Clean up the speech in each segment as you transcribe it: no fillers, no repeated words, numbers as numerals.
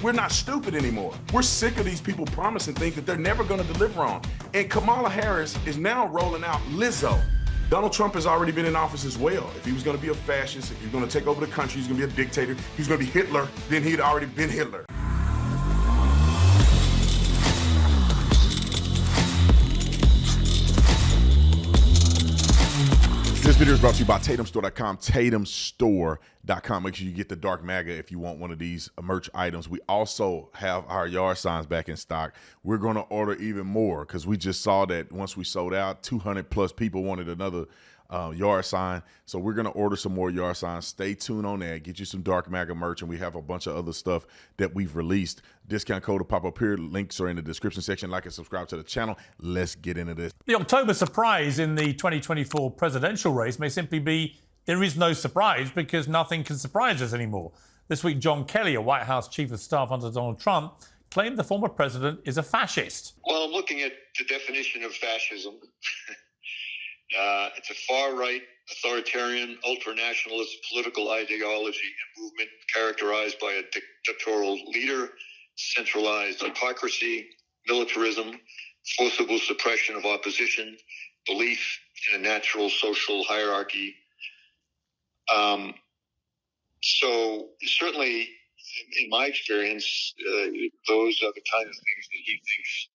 we're not stupid anymore. We're sick of these people promising things that they're never going to deliver on. And Kamala Harris is now rolling out Lizzo. Donald Trump has already been in office as well. If he was going to be a fascist, if he was going to take over the country, he's going to be a dictator, he's going to be Hitler, then he'd already been Hitler. This video is brought to you by TatumStore.com, TatumStore.com. Make sure you get the Dark MAGA if you want one of these merch items. We also have our yard signs back in stock. We're going to order even more because we just saw that once we sold out, 200 plus people wanted another yard sign. So we're going to order some more yard signs. Stay tuned on that. Get you some Dark MAGA merch, and we have a bunch of other stuff that we've released. Discount code will pop up here. Links are in the description section. Like and subscribe to the channel. Let's get into this. The October surprise in the 2024 presidential race may simply be there is no surprise because nothing can surprise us anymore. This week, John Kelly, a White House chief of staff under Donald Trump, claimed the former president is a fascist. Well, I'm looking at the definition of fascism. It's a far-right, authoritarian, ultranationalist political ideology and movement characterized by a dictatorial leader, centralized autocracy, militarism, forcible suppression of opposition, belief in a natural social hierarchy. So certainly, in my experience, those are the kind of things that he thinks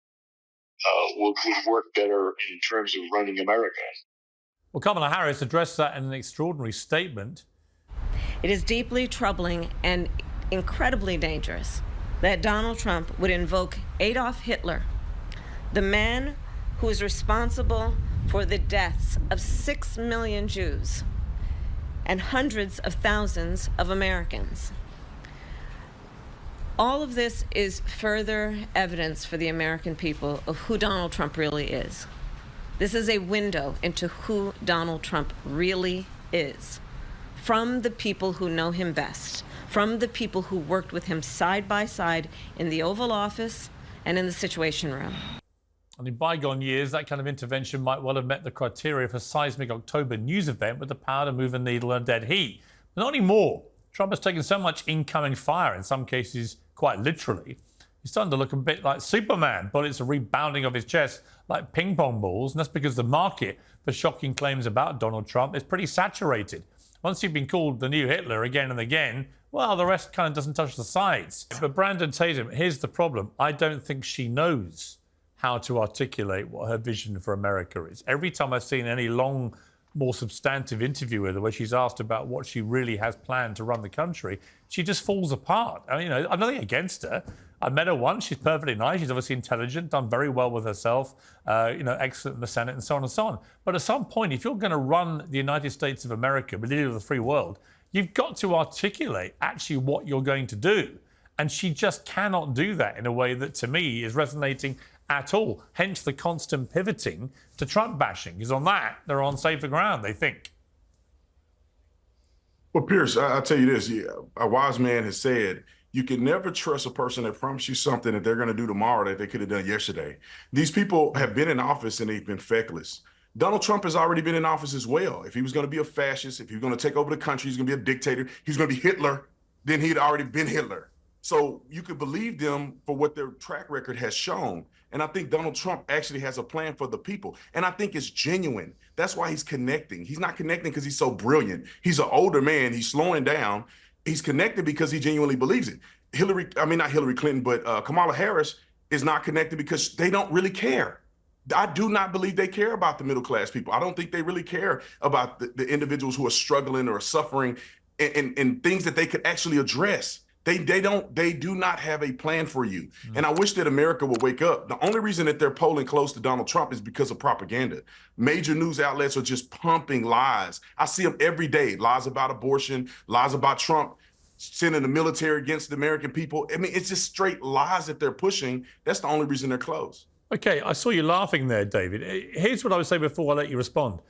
would work better in terms of running America. Well, Kamala Harris addressed that in an extraordinary statement. It is deeply troubling and incredibly dangerous that Donald Trump would invoke Adolf Hitler, the man who is responsible for the deaths of 6 million Jews and hundreds of thousands of Americans. All of this is further evidence for the American people of who Donald Trump really is. This is a window into who Donald Trump really is, from the people who know him best, from the people who worked with him side by side in the Oval Office and in the Situation Room. And in bygone years, that kind of intervention might well have met the criteria for a seismic October news event with the power to move a needle in a dead heat. But not anymore. Trump has taken so much incoming fire, in some cases quite literally. He's starting to look a bit like Superman. Bullets are rebounding off his chest like ping pong balls, and that's because the market for shocking claims about Donald Trump is pretty saturated. Once you've been called the new Hitler again and again, well, the rest kind of doesn't touch the sides. But Brandon Tatum, here's the problem. I don't think she knows how to articulate what her vision for America is. Every time I've seen any long, more substantive interview with her where she's asked about what she really has planned to run the country, she just falls apart. I mean, I've nothing against her. I met her once. She's perfectly nice. She's obviously intelligent, done very well with herself, excellent in the Senate and so on and so on. But at some point, if you're going to run the United States of America, the leader of the free world, you've got to articulate actually what you're going to do. And she just cannot do that in a way that, to me, is resonating at all. Hence the constant pivoting to Trump bashing. Because on that, they're on safer ground, they think. Well, Piers, I'll tell you this. A wise man has said, you can never trust a person that promises you something that they're going to do tomorrow that they could have done yesterday. These people have been in office and they've been feckless. Donald Trump has already been in office as well. If he was going to be a fascist, if he was going to take over the country, he's going to be a dictator, he's going to be Hitler, then he'd already been Hitler. So you could believe them for what their track record has shown. And I think Donald Trump actually has a plan for the people. And I think it's genuine. That's why he's connecting. He's not connecting because he's so brilliant. He's an older man. He's slowing down. He's connected because he genuinely believes it. Not Hillary Clinton, but Kamala Harris is not connected because they don't really care. I do not believe they care about the middle class people. I don't think they really care about the individuals who are struggling or suffering and things that they could actually address. They do not have a plan for you. And I wish that America would wake up. The only reason that they're polling close to Donald Trump is because of propaganda. Major news outlets are just pumping lies. I see them every day. Lies about abortion, lies about Trump sending the military against the American people. I mean, it's just straight lies that they're pushing. That's the only reason they're closed. Okay, I saw you laughing there, David. Here's what I would say before I let you respond.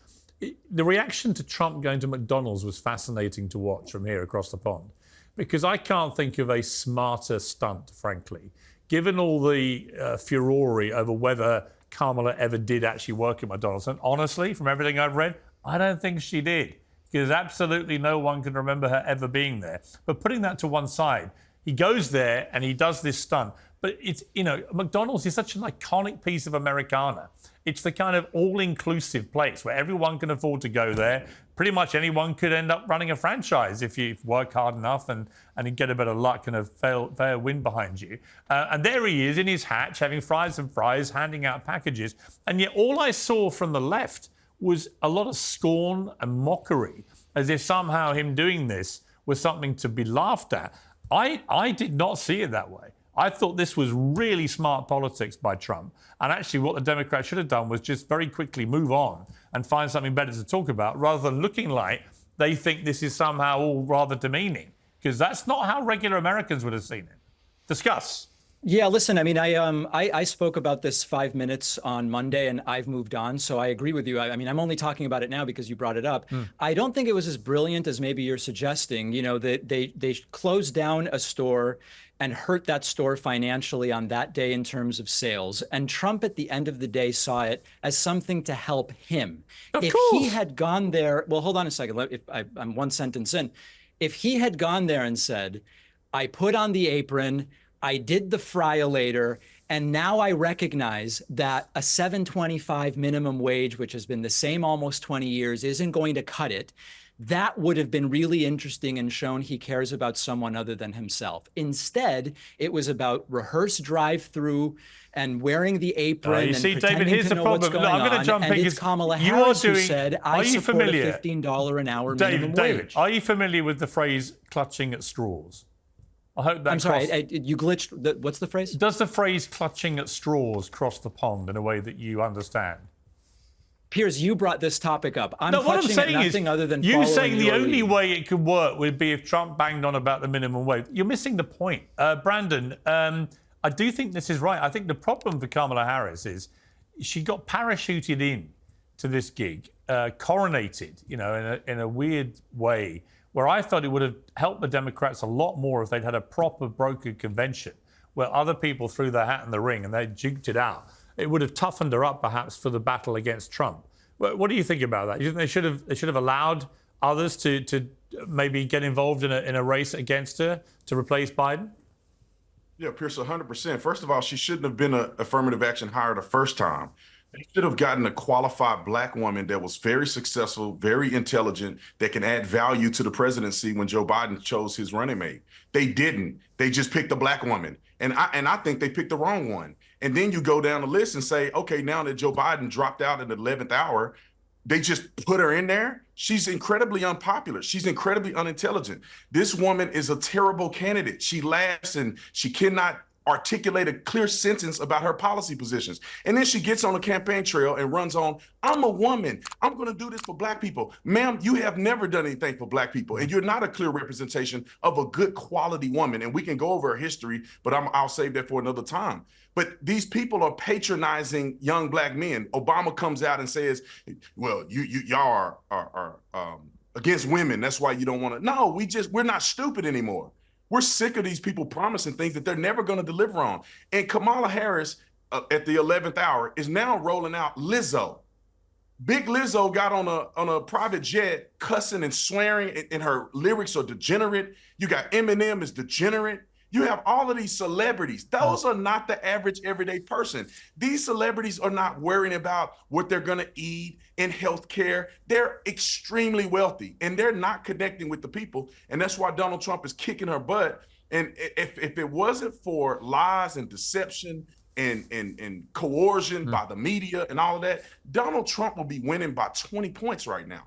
The reaction to Trump going to McDonald's was fascinating to watch from here across the pond, because I can't think of a smarter stunt, frankly, given all the furore over whether Kamala ever did actually work at McDonald's. And honestly, from everything I've read, I don't think she did, because absolutely no one can remember her ever being there. But putting that to one side, He goes there and he does this stunt. But it's, you know, McDonald's is such an iconic piece of Americana. It's the kind of all-inclusive place where everyone can afford to go there. Pretty much anyone could end up running a franchise if you work hard enough and you get a bit of luck and a fair wind behind you. And there he is in his hatch, having fries and fries, handing out packages. And yet all I saw from the left was a lot of scorn and mockery, as if somehow him doing this was something to be laughed at. I did not see it that way. I thought this was really smart politics by Trump. And actually what the Democrats should have done was just very quickly move on and find something better to talk about, rather than looking like they think this is somehow all rather demeaning, because that's not how regular Americans would have seen it. Discuss. Yeah, listen, I mean, I spoke about this 5 minutes on Monday and I've moved on. So I agree with you. I mean, I'm only talking about it now because you brought it up. I don't think it was as brilliant as maybe you're suggesting. You know, they closed down a store and hurt that store financially on that day in terms of sales. And Trump at the end of the day saw it as something to help him. If he had gone there, well, hold on a second. I'm one sentence in. If he had gone there and said, I put on the apron, I did the fry-o-later, and now I recognize that a $7.25 minimum wage, which has been the same almost 20 years, isn't going to cut it. That would have been really interesting and shown he cares about someone other than himself. Instead, it was about rehearsed drive-through and wearing the apron you and see, pretending David, here's to the know what's problem. going I'm going to on. jump in And it's because Kamala you Harris are who doing, said, are I you support familiar, a $15 an hour minimum David, wage. are you familiar with the phrase clutching at straws? I hope that I'm sorry, you glitched. What's the phrase? Does the phrase clutching at straws cross the pond in a way that you understand? Piers, you brought this topic up. I'm No, what I'm clutching saying at is, nothing other than you saying the your only lead. way it could work would be if Trump banged on about the minimum wage. You're missing the point. Brandon, I do think this is right. I think the problem for Kamala Harris is she got parachuted in to this gig, coronated, you know, in a weird way, where I thought it would have helped the Democrats a lot more if they'd had a proper brokered convention where other people threw their hat in the ring and they juked it out. It would have toughened her up, perhaps, for the battle against Trump. What do you think about that? You think they should have allowed others to maybe get involved in a race against her to replace Biden? Yeah, Pierce, 100%. First of all, she shouldn't have been an affirmative action hire the first time. They should have gotten a qualified black woman that was very successful, very intelligent, that can add value to the presidency when Joe Biden chose his running mate. They didn't. They just picked a black woman. And I think they picked the wrong one. And then you go down the list and say, okay, now that Joe Biden dropped out in the 11th hour, they just put her in there. She's incredibly unpopular. She's incredibly unintelligent. This woman is a terrible candidate. She laughs and she cannot articulate a clear sentence about her policy positions. And then she gets on the campaign trail and runs on, I'm a woman. I'm going to do this for black people. Ma'am, you have never done anything for black people, and you're not a clear representation of a good quality woman. And we can go over her history, but I'll save that for another time. But these people are patronizing young black men. Obama comes out and says, well, y'all are against women. That's why you don't want to. No, we're not stupid anymore. We're sick of these people promising things that they're never going to deliver on. And Kamala Harris, at the 11th hour, is now rolling out Lizzo. Big Lizzo got on a private jet cussing and swearing, and her lyrics are degenerate. You got Eminem is degenerate. You have all of these celebrities. Those are not the average everyday person. These celebrities are not worrying about what they're going to eat in healthcare. They're extremely wealthy, and they're not connecting with the people. And that's why Donald Trump is kicking her butt. And if it wasn't for lies and deception and coercion by the media and all of that, Donald Trump will be winning by 20 points right now.